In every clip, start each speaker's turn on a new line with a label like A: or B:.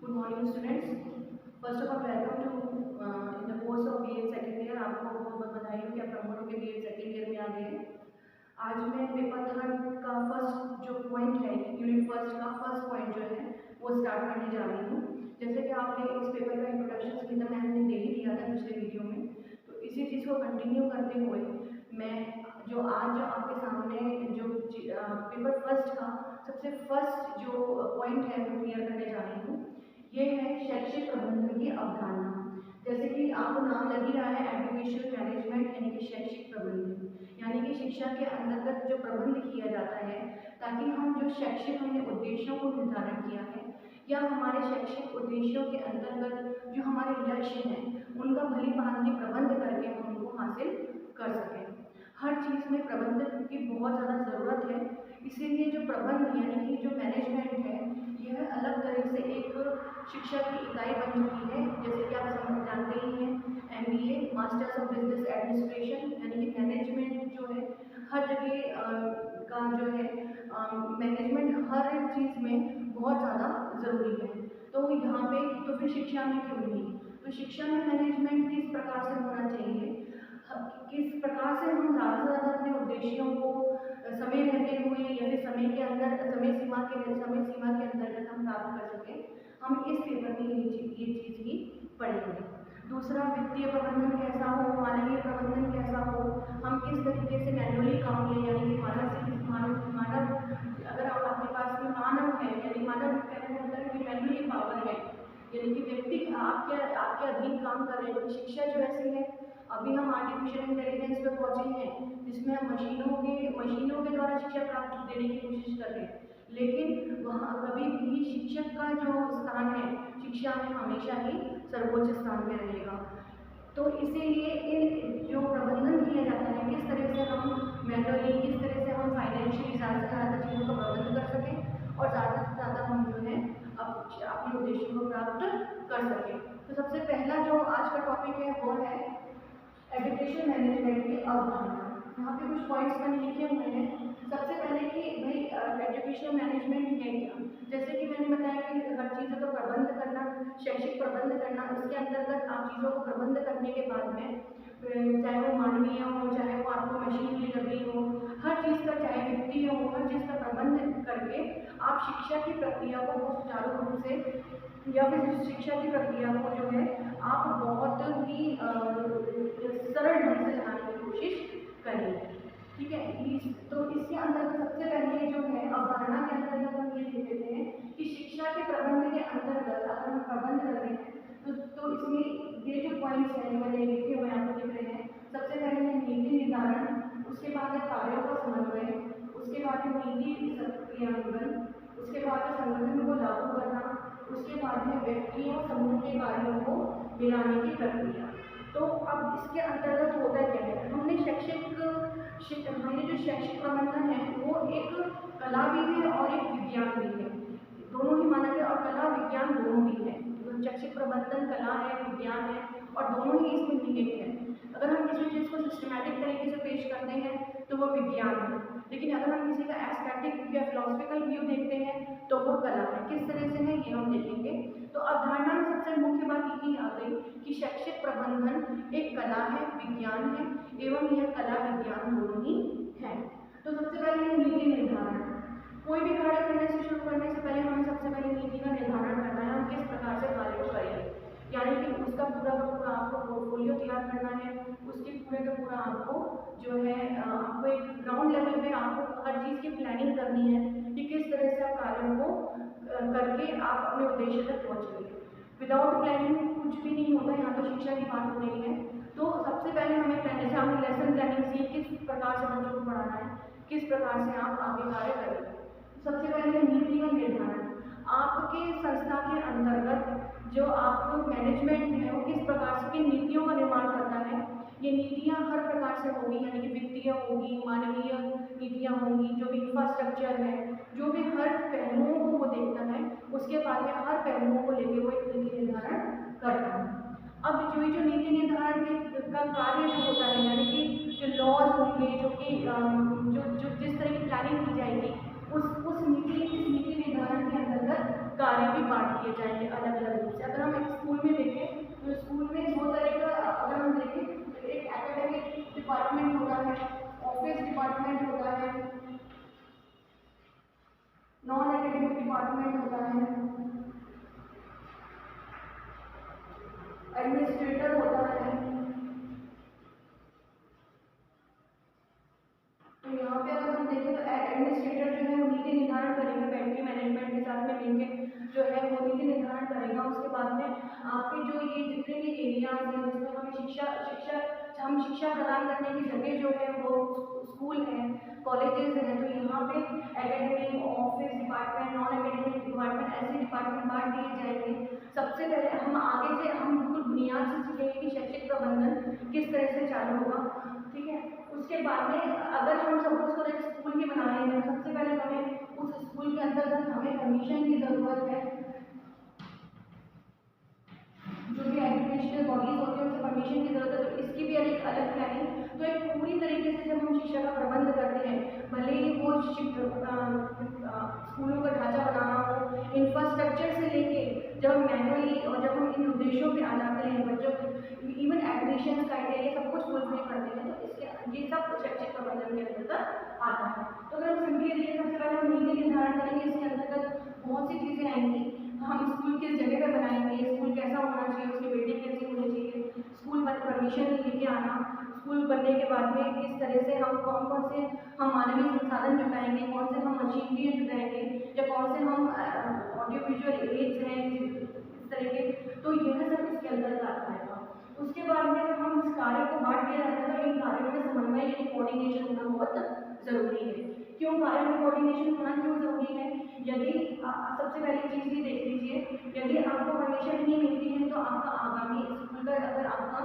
A: Good morning students. First of all, welcome to in the course of BA second year. आपको बहुत बहुत बधाई हो कि आप प्रमोट होकर BA second year में आ गए हैं। आज मैं पेपर थर्ड का फर्स्ट जो पॉइंट है, यूनिट फर्स्ट का फर्स्ट पॉइंट जो है वो स्टार्ट करने जा रही हूँ। जैसे कि आपने इस पेपर का इंट्रोडक्शन की तरह मैंने दे ही दिया था पिछले वीडियो में, तो इसी चीज़ को कंटिन्यू करते हुए मैं जो आज आपके सामने जो पेपर फर्स्ट का सबसे फर्स्ट जो पॉइंट है वो क्लियर करने जा रही हूँ। ये है शैक्षिक प्रबंधन की अवधारणा। जैसे कि आपको नाम लग ही रहा है, एजुकेशन मैनेजमेंट यानी कि शैक्षिक प्रबंधन, यानी कि शिक्षा के अंतर्गत जो प्रबंध किया जाता है ताकि हम जो शैक्षिक हमने उद्देश्यों को निर्धारण किया है या हमारे शैक्षिक उद्देश्यों के अंतर्गत जो हमारे लक्ष्य हैं उनका भली भांति प्रबंध करके हम उनको हासिल कर सकें। हर चीज़ में प्रबंधन की बहुत ज़्यादा ज़रूरत है, इसीलिए जो प्रबंध यानी कि जो मैनेजमेंट है यह अलग तरह से एक शिक्षा की इकाई बन चुकी है। जैसे कि आप सब जानते ही हैं, MBA masters of business administration यानी कि मैनेजमेंट जो है हर जगह का जो है मैनेजमेंट हर चीज़ में बहुत ज़्यादा ज़रूरी है। तो यहाँ पे तो फिर शिक्षा में क्यों नहीं, तो शिक्षा में मैनेजमेंट किस प्रकार से होना चाहिए, किस प्रकार से हम ज़्यादा से ज़्यादा अपने उद्देश्यों को समय रहते हुए या फिर समय के अंदर समय सीमा के अंतर्गत हम प्राप्त कर सकें, हम इस पेपर में ये चीज़ ही पढ़ेंगे। दूसरा, वित्तीय प्रबंधन कैसा हो, मानवीय प्रबंधन कैसा हो, हम किस तरीके से मैनुअली काम लें, यानी कि मानव अगर आपके पास में मानव है यानी मानव कहने का मतलब है कि मैनुअली पावर है, यानी कि व्यक्ति आपके अधीन काम कर रहे हैं। शिक्षा जो ऐसी है, अभी हम आर्टिफिशियल इंटेलिजेंस पे पहुँचे हैं जिसमें हम मशीनों के द्वारा शिक्षा प्राप्त देने की कोशिश कर रहे हैं, लेकिन वहाँ कभी भी शिक्षक का जो स्थान है शिक्षा में हमेशा ही सर्वोच्च स्थान में रहेगा। तो इसीलिए इन जो प्रबंधन किया जाता है, किस तरह से हम मैनुअली, किस तरह से हम फाइनेंशियली ज़्यादा से ज़्यादा चीज़ों का प्रबंध कर सकें और ज़्यादा से ज़्यादा हम जो है अपने उद्देश्यों को प्राप्त कर सकें। तो सबसे पहला जो आज का टॉपिक है वो है एजुकेशन मैनेजमेंट की अवधारणा। यहाँ पे कुछ पॉइंट्स मैंने लिखे हुए हैं। सबसे पहले कि भाई एजुकेशन मैनेजमेंट है क्या। जैसे कि मैंने बताया कि हर चीज़ों का प्रबंध करना, शैक्षिक प्रबंध करना, इसके अंतर्गत आप चीज़ों को प्रबंध करने के बाद में चाहे वो मानवीय हो, चाहे वो आपको मशीनरी लगी हो, हर चीज़ का, चाहे वित्तीय हो, हर चीज़ का प्रबंध करके आप शिक्षा की प्रक्रिया को सुचारू रूप से या फिर शिक्षा की प्रक्रिया को जो है आप बहुत ही सरल ढंग से चलाने की कोशिश करेंगे। ठीक है, तो इसके अंदर सबसे पहले जो है अवधारणा के अंतर्गत हम ये देख लेते हैं कि शिक्षा के प्रबंध के अंतर्गत अगर हम प्रबंध कर रहे हैं तो इसमें ये जो पॉइंट्स हैं जो मैंने लिखे हुए आपको दिख रहे हैं। सबसे पहले है नीति निर्धारण, उसके बाद है कार्यों का समन्वय, उसके बाद है नीति क्रियान्वयन, उसके बाद है संगठन को लागू करना, उसके बाद है व्यक्तियों समूह के कार्यों को मिलाने की प्रक्रिया। तो अब इसके अंतर्गत होता क्या है, हमने जो शैक्षिक प्रबंधन है वो एक कला भी है और एक विज्ञान भी है, दोनों ही माना गया, और कला विज्ञान दोनों भी है। तो शैक्षिक प्रबंधन कला है, विज्ञान है और दोनों ही इसमें निहित है। अगर हम किसी चीज़ को सिस्टमैटिक तरीके से पेश करते हैं तो वो विज्ञान है, लेकिन अगर हम किसी का एस्थेटिक या फिलोसफिकल व्यू देखते हैं तो वो कला है। किस तरह से है ये हम देखेंगे। तो अवधारणा में सबसे मुख्य बात यही आ गई कि शैक्षिक प्रबंधन एक कला है, विज्ञान है एवं यह कला विज्ञान दोनों ही है। तो सबसे पहले नीति निर्धारण। कोई भी कार्य करने से शुरू करने से पहले हमें सबसे पहले नीति का निर्धारण करना है, हम किस प्रकार से कार्य को करेंगे, यानी कि उसका पूरा का पूरा आपको पोर्टफोलियो तैयार करना है, उसके पूरे का पूरा आपको जो है आपको एक ग्राउंड लेवल पे आपको हर चीज़ की प्लानिंग करनी है कि किस तरह से आप कार्यों को करके आप अपने उद्देश्य तक पहुँचेंगे। विदाउट प्लानिंग कुछ भी नहीं होता, यहाँ तो शिक्षा की बात हो रही है। तो सबसे पहले हमें जैसे हमने लेसन प्लानिंग सीख किस प्रकार से बच्चों को पढ़ाना है, किस प्रकार से आप आगे कार्य करेंगे। सबसे पहले नीति का निर्धारण, आपके संस्था के अंतर्गत जो आप मैनेजमेंट है वो किस प्रकार से किन नीतियों का निर्माण करता है। ये नीतियाँ हर प्रकार से होगी, यानी कि वित्तीय होगी, मानवीय नीतियाँ होंगी, जो भी इंफ्रास्ट्रक्चर है, जो भी हर पहलुओं को वो देखता है, उसके बाद में हर पहलुओं को लेकर वो एक नीति निर्धारण करता है। अब जो नीति निर्धारण का कार्य जो होता है, यानी कि जो लॉज होंगे, जो कि जो जिस तरह की प्लानिंग की जाएगी, इस नीति निर्धारण के अंतर्गत कार्य भी बांट बांट दिए जाएंगे अलग अलग रूप से। अगर हम एक स्कूल में देखें तो स्कूल में दो तरह का, अगर हम देखें तो एक एकेडमिक डिपार्टमेंट होता है, ऑफिस डिपार्टमेंट होता है, नॉन एकेडमिक डिपार्टमेंट होता है, एडमिनिस्ट्रेटर होता है। तो यहाँ पे अगर हम देखें तो एडमिनिस्ट्रेटर जो है वो नीति निर्धारण करेंगे, बैंक के मैनेजमेंट के साथ में मिलकर जो है वो नीति निर्धारण करेगा। उसके बाद में आपके जो ये जितने भी एरियाज हैं जिसमें हमें हम शिक्षा प्रदान करने की जगह जो है वो स्कूल है, कॉलेजेस हैं, तो यहाँ पे academic, office department, non academic department, ऐसे डिपार्टमेंट बांट दिए जाएंगे। सबसे पहले हम आगे से हम बिल्कुल बुनियाद से सीखेंगे कि शैक्षिक प्रबंधन किस तरह से चालू होगा, ठीक है। उसके बाद में अगर हम सपोज करें स्कूल की बना रहे हैं, सबसे पहले हमें उस स्कूल के अंतर्गत हमें परमिशन की ज़रूरत है। जो भी एजुकेशनल बॉडीज होती हैं उनसे परमिशन की जरूरत है, तो इसकी भी एक अलग प्लानिंग। तो एक पूरी तरीके से जब हम शिक्षा का प्रबंध करते हैं, भले ही वो स्कूलों का ढांचा बनाना हो, इंफ्रास्ट्रक्चर से लेके जब मैनुअली और जब हम इन उद्देश्यों पे आ जाते हैं, बच्चों इवन एडमिशन क्राइटेरिया सब कुछ फुलफिल करते हैं, तो इसके ये सब शैक्षिक प्रबंधन के अंतर्गत आता है। तो अगर हम सिंपली देखिए, सबसे पहले हम नीति निर्धारण करेंगे, इसके अंतर्गत बहुत सी चीज़ें आएंगी। हम स्कूल किस जगह पे बनाएंगे, स्कूल कैसा होना चाहिए, उसकी बिल्डिंग कैसी होनी चाहिए, स्कूल पर परमिशन लेके आना, स्कूल बनने के बाद में किस तरह से हम कौन कौन से हम मानवीय संसाधन जुटाएंगे, कौन से हम मशीनरी जुटाएंगे, या कौन से हम ऑडियो विजुअल एड्स हैं इस तरह के, तो यह सब इसके अंदर आता है। उसके बाद में जब हम इस कार्य को बांट दिया जाता है तो इन कार्यों में समन्वय यानी कोऑर्डिनेशन होना बहुत जरूरी है। क्यों कार्य में कोऑर्डिनेशन होना क्यों जरूरी है? यदि सबसे पहली चीज़ ही देख लीजिए, यदि आपको परमिशन नहीं मिलती है तो आपका आगामी स्कूल का अगर आपका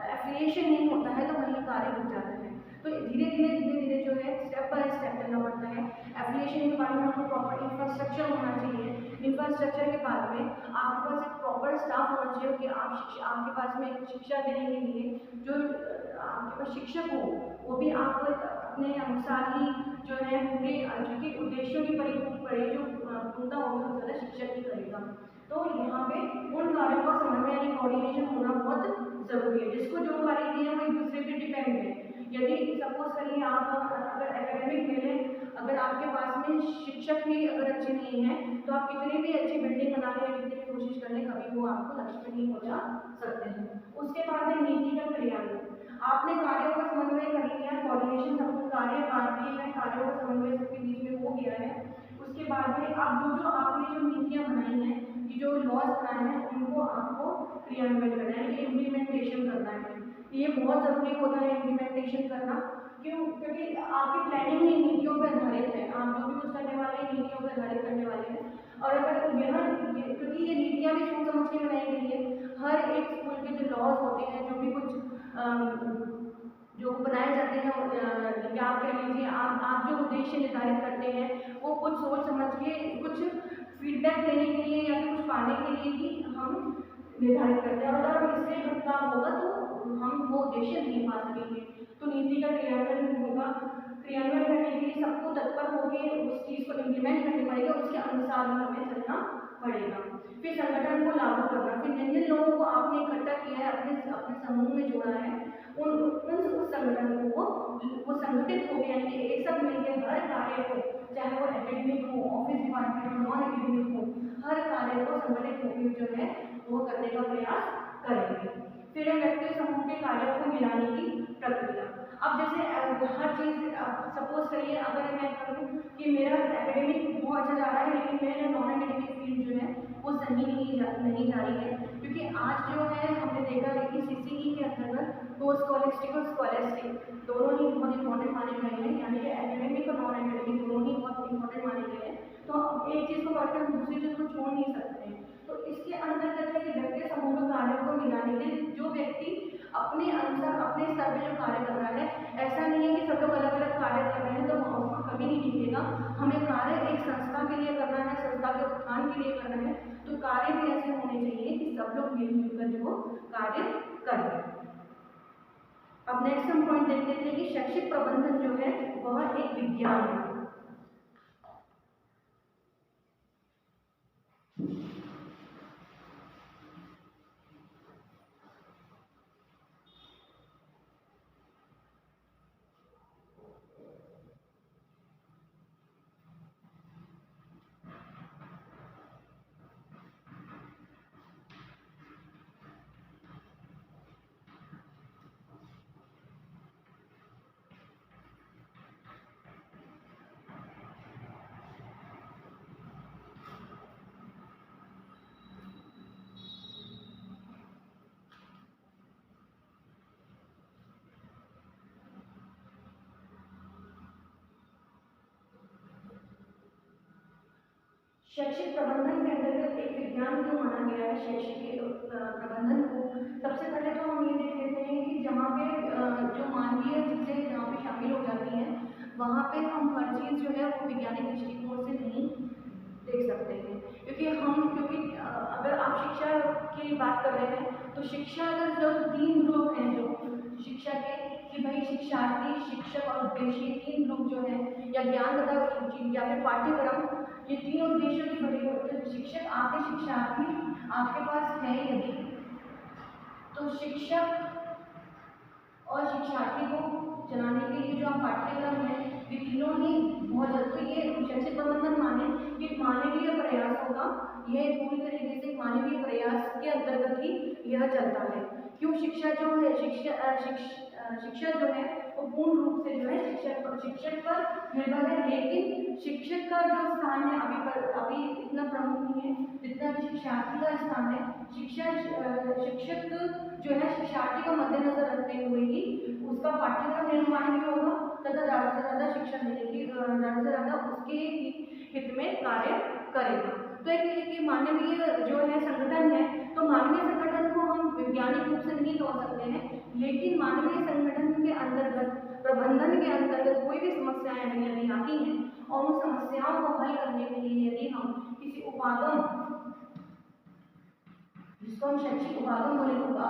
A: एफिलिएशन नहीं होता है तो वही कार्य रुक जाता है। तो धीरे धीरे जो है स्टेप बाय स्टेप चलना पड़ता है। एफिलिएशन के बाद में आपको प्रॉपर इंफ्रास्ट्रक्चर होना चाहिए। इंफ्रास्ट्रक्चर के बाद में आपके पास एक प्रॉपर स्टाफ होना चाहिए कि आपके पास में शिक्षा देने के लिए जो आपके पास शिक्षक हो वो भी आपको अपने अनुसार ही जो है पूरे के उद्देश्यों की परिपूर्ण जो पूर्णता होगी वो ज़्यादा शिक्षक ही करेगा। तो यहाँ पे उन कार्यों का समन्वय यानी कोऑर्डिनेशन होना बहुत जरूरी है। जिसको जो कार्य दिए वो एक दूसरे पे डिपेंड है। यदि सपोज करिए आप अगर एकेडमिक ले लें, अगर आपके पास में शिक्षक ही अगर अच्छे नहीं हैं तो आप कितनी भी अच्छी बिल्डिंग बना लें, कितनी भी कोशिश कर लें, कभी वो आपको लक्ष्य पे नहीं पहुंचा सकते हैं। उसके बाद में नीति का क्रियान्वयन। आपने कार्यों का समन्वय कर लिया, कोऑर्डिनेशन सब कार्य बांट दिए हैं, कार्यों का समन्वय सबके बीच में हो गया है। उसके बाद में अब जो आपने जो नीतियाँ बनाई हैं, ये जो लॉज बनाए हैं, उनको आपको क्रियान्वयन करना है, इम्प्लीमेंटेशन करना है। ये बहुत ज़रूरी होता है इम्प्लीमेंटेशन करना। क्यों? क्योंकि आपकी प्लानिंग ही नीतियों पर आधारित है। आप जो भी कुछ करने वाले हैं नीतियों पर आधारित करने वाले हैं। और अगर क्योंकि ये नीतियाँ भी सोच समझ के बनाई गई है। हर एक स्कूल के जो लॉज होते हैं, जो भी कुछ जो बनाए जाते हैं, या आप कह लीजिए आप जो उद्देश्य निर्धारित करते हैं वो कुछ सोच समझ के, कुछ फीडबैक लेने के लिए या फिर कुछ पाने के लिए ही हम निर्धारित करते हैं। और अगर इससे बदलाव होगा तो हम वो उद्देश्य नहीं पा सकेंगे। तो नीति का क्रियान्वयन होगा। क्रियान्वयन करने के लिए सबको तत्पर होकर उस चीज़ को इम्प्लीमेंट करने पड़ेगा, उसके अनुसार हमें चलना पड़ेगा। फिर संगठन को लागू करना। फिर जिन जिन लोगों को आपने इकट्ठा किया है, अपने समूह में जोड़ा है, उस संगठन को वो संगठित हो गया, यानी एक साथ मिलकर हर कार्य को, चाहे वो एकेडमिक हो, ऑफिस डिपार्टमेंट हो, नॉन एकेडमिक हो, हर कार्य को संगठित होकर जो है वो करने का प्रयास करेंगे। फिर व्यक्ति समूह के कार्यों को मिलाने की प्रक्रिया। अब जैसे हर चीज़ सपोज करिए अगर मैं करूँ कि मेरा एकेडमिक बहुत अच्छा जा रहा है लेकिन मेरा नॉन एकेडमिक फील्ड जो है वो सही नहीं जा रही है। क्योंकि आज जो है हमने देखा है कि सीसीई के अंतर्गत पोस्ट स्कॉलस्टिक और स्कॉलस्टिक दोनों ही बहुत इंपॉर्टेंट माने गए हैं, यानी कि एकेडमिक और नॉन एकेडमिक दोनों ही बहुत इंपॉर्टेंट माने गए हैं। तो एक चीज़ को करके हम दूसरी चीज़ को छोड़ नहीं सकते हैं। तो इसके अंतर्गत है कि व्यक्ति समूह कार्यों को मिलाने के जो व्यक्ति अपने अनुसार अपने स्तर पर जो कार्य कर रहा है, ऐसा नहीं है कि सब लोग अलग अलग कार्य कर रहे हैं तो आउटपुट कभी नहीं दिखेगा। हमें कार्य एक संस्था के लिए करना है, संस्था के उत्थान के लिए करना है, तो कार्य भी ऐसे होने चाहिए कि सब लोग मिलजुल कर जो कार्य करें। अब नेक्स्ट हम पॉइंट देख लेते हैं कि शैक्षिक प्रबंधन जो है वह एक विज्ञान है। शैक्षिक प्रबंधन के अंतर्गत एक विज्ञान क्यों माना गया है शैक्षिक प्रबंधन को? सबसे पहले तो हम ये देख लेते हैं कि जहाँ पे जो मानवीय चीज़ें जहाँ पे शामिल हो जाती हैं, वहाँ पे हम हर चीज़ जो है वो वैज्ञानिक दृष्टिकोण से नहीं देख सकते हैं, क्योंकि अगर आप शिक्षा की बात कर रहे हैं तो शिक्षा का जो 3 ग्रुप हैं जो शिक्षा के, कि भाई शिक्षार्थी, शिक्षक और उद्देश्य, 3 ग्रुप जो है, या ज्ञान तथा या फिर पाठ्यक्रम, ये 3 उद्देश्यों की बड़ी होती है। शिक्षक आपके शिक्षार्थी आपके पास है यदि, तो शिक्षक और शिक्षार्थी को चलाने के लिए जो आप पाठ्यक्रम है, ये तीनों ही बहुत जरूरी है। शैक्षिक प्रबंधन माने कि मानवीय प्रयास होगा, यह पूरी तरीके से मानवीय प्रयास के अंतर्गत ही यह चलता है। क्यों? शिक्षा जो है, शिक्षा जो है वो पूर्ण रूप से जो है शिक्षक पर निर्भर है, लेकिन शिक्षक का जो स्थान है अभी इतना प्रमुख नहीं है जितना कि शिक्षार्थी का स्थान है। शिक्षक जो है शिक्षार्थी को मद्देनजर रखते हुए ही उसका पाठ्यक्रम निर्माण भी होगा तथा ज़्यादा से ज़्यादा शिक्षा देने की ज़्यादा से ज़्यादा उसके हित में कार्य करेगा। तो एक मानवीय जो है संगठन है, तो मानवीय संगठन को हम वैज्ञानिक रूप से नहीं तोड़ सकते हैं, लेकिन मानवीय संगठन के अंतर्गत, प्रबंधन के अंतर्गत कोई भी समस्याएं यदि आती हैं और उन समस्याओं को हल करने के लिए यदि हम किसी उपागम, जिसको हम शैक्षिक उपागम का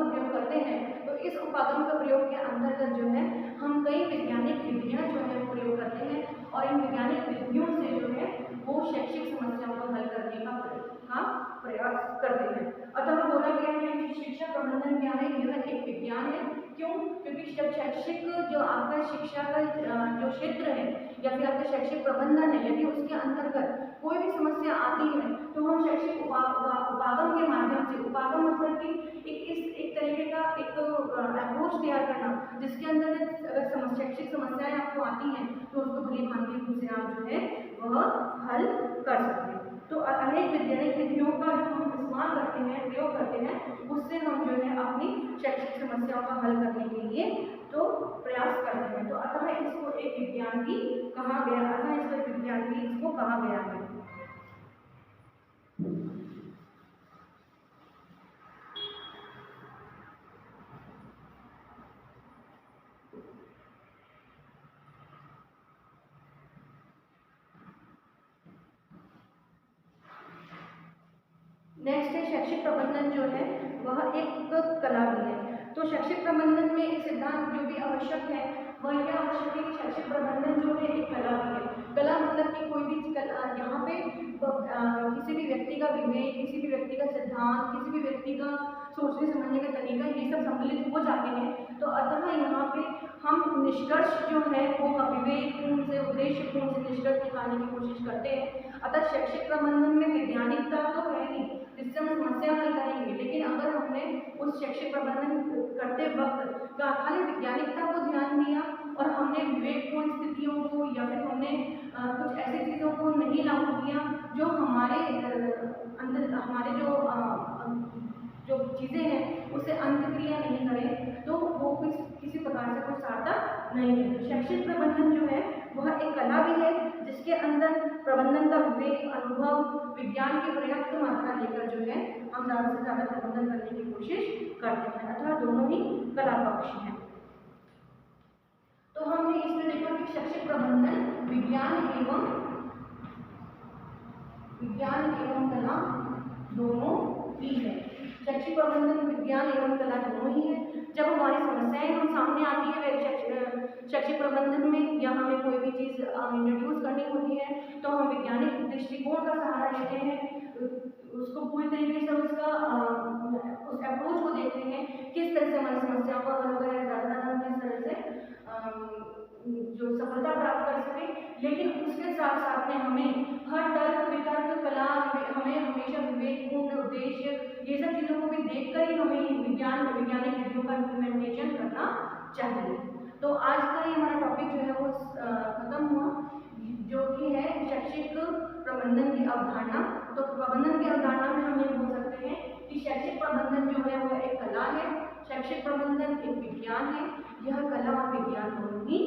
A: प्रयोग करते हैं, तो इस उपागम का प्रयोग के अंतर्गत जो है हम कई वैज्ञानिक विधियां जो है प्रयोग करते हैं और इन वैज्ञानिक विधियों से जो है वो शैक्षिक समस्याओं को हल करने का प्रयास करते हैं। अतः बोला गया है कि शिक्षा प्रबंधन क्या है? यह एक विज्ञान है। क्यों? क्योंकि जब शैक्षिक जो आपका शिक्षा का जो क्षेत्र है या फिर आपका शैक्षिक प्रबंधन है, यदि उसके अंतर्गत कोई भी समस्या आती है तो हम शैक्षिक उपागम के माध्यम से, उपागम मतलब कि एक तरीके का एक अप्रोच तैयार करना जिसके अंदर अगर शैक्षिक समस्याएं आपको आती हैं तो उसको भली भांति रूप से आप जो है वह हल कर सकते हैं। तो अनेक वैज्ञानिक विधियों का जो हम इस्तेमाल करते हैं, प्रयोग करते हैं, उससे हम जो है अपनी शैक्षिक समस्याओं का हल करने के लिए तो प्रयास करते हैं। तो अतः इसको एक विज्ञान भी कहा गया, अतः इसको विज्ञान भी इसको कहा गया है। नेक्स्ट है शैक्षिक प्रबंधन जो है वह एक कला भी है। तो शैक्षिक प्रबंधन में एक सिद्धांत जो भी आवश्यक है वह यह आवश्यक है कि शैक्षिक प्रबंधन जो है एक कला भी है। कला मतलब कि कोई भी यहाँ पे किसी भी व्यक्ति का विवेक, किसी भी व्यक्ति का सिद्धांत, किसी भी व्यक्ति का सोचने समझने का तरीका, ये सब सम्मिलित हो जाते हैं। तो अतः यहाँ पे हम निष्कर्ष जो है वो विवेकपूर्ण से, उद्देश्यपूर्ण से निष्कर्ष निकालने की कोशिश करते हैं। अतः शैक्षिक प्रबंधन में वैज्ञानिकता तो है ही जिससे हम समस्या हल करेंगे, लेकिन अगर हमने उस शैक्षिक प्रबंधन करते वक्त खाली वैज्ञानिकता को ध्यान दिया और हमने विवेकपूर्ण स्थितियों को या फिर हमने कुछ ऐसी चीज़ों को नहीं लागू किया जो हमारे अंदर हमारे जो चीज़ें हैं उससे अंतक्रिया नहीं करें, तो वो किसी प्रकार से कोई सार्थक नहीं है। शैक्षिक प्रबंधन जो है वह एक कला भी है जिसके अंदर प्रबंधन का विवेक, अनुभव, विज्ञान की पर्याप्त मात्रा लेकर जो है हम ज़्यादा से ज़्यादा प्रबंधन करने की कोशिश करते हैं। अतः दोनों ही कला पक्ष हैं। तो हमने इसमें देखा कि शैक्षिक प्रबंधन विज्ञान एवं कला दोनों ही है। शैक्षिक प्रबंधन विज्ञान एवं कला दोनों ही है। जब हमारी समस्याएं हम सामने आती है शैक्षिक प्रबंधन में, या हमें कोई भी चीज़ इंट्रोड्यूस करनी होती है, तो हम वैज्ञानिक दृष्टिकोण का सहारा लेते हैं, उसको पूरी तरीके से उस अप्रोच को देखते हैं किस तरह से हमारी समस्याओं का हल करें, ज़्यादा किस तरह से जो सफलता प्राप्त कर सके। लेकिन उसके साथ साथ में हमें हर तर्क वितर्क कला, हमें हमेशा विवेकपूर्ण उद्देश्य, ये सब चीज़ों को भी देखकर ही हमें वैज्ञानिक विधियों का इम्प्लीमेंटेशन करना चाहिए। तो आज का ये हमारा टॉपिक जो है वो खत्म हुआ, जो कि है शैक्षिक प्रबंधन की अवधारणा। तो प्रबंधन की अवधारणा में हम ये बोल सकते हैं कि शैक्षिक प्रबंधन जो है वो एक कला है, शैक्षिक प्रबंधन एक विज्ञान है। यह कला और विज्ञान दोनों ही